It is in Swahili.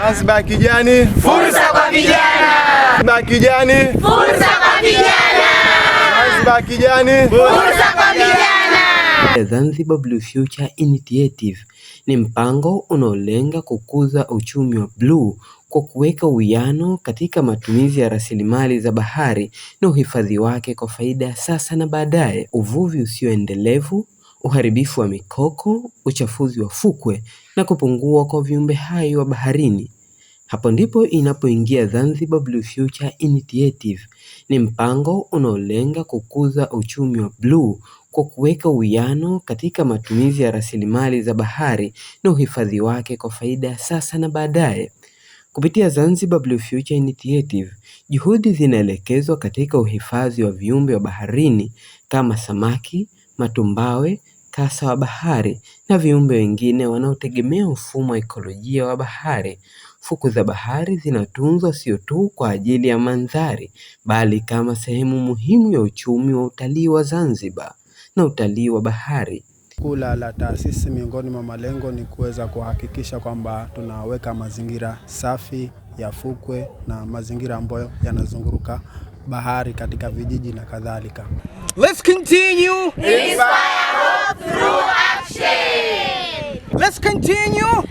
Zanzibar kijani, fursa kwa vijana. Zanzibar kijani, fursa kwa vijana. Zanzibar kijani, fursa kwa vijana. Zanzibar Blue Future Initiative ni mpango unaolenga kukuza uchumi wa bluu kwa kuweka uwiano katika matumizi ya rasilimali za bahari na uhifadhi wake kwa faida ya sasa na baadaye. Uvuvi usioendelevu, uharibifu wa mikoko, uchafuzi wa fukwe na kupungua kwa viumbe hai wa baharini. Hapo ndipo inapoingia Zanzibar Blue Future Initiative. Ni mpango unaolenga kukuza uchumi wa bluu kwa kuweka uwiano katika matumizi ya rasilimali za bahari na uhifadhi wake kwa faida ya sasa na baadaye. Kupitia Zanzibar Blue Future Initiative, juhudi zinaelekezwa katika uhifadhi wa viumbe wa baharini kama samaki, matumbawe, kasa wa bahari na viumbe wengine wanaotegemea mfumo wa ekolojia wa bahari. Fukwe za bahari zinatunzwa sio tu kwa ajili ya mandhari, bali kama sehemu muhimu ya uchumi wa utalii wa Zanzibar na utalii wa bahari. Kula la taasisi miongoni mwa malengo ni kuweza kuhakikisha kwamba tunaweka mazingira safi ya fukwe na mazingira ambayo yanazunguruka bahari katika vijiji na kadhalika. Let's continue. Inspire hope through action. Let's continue.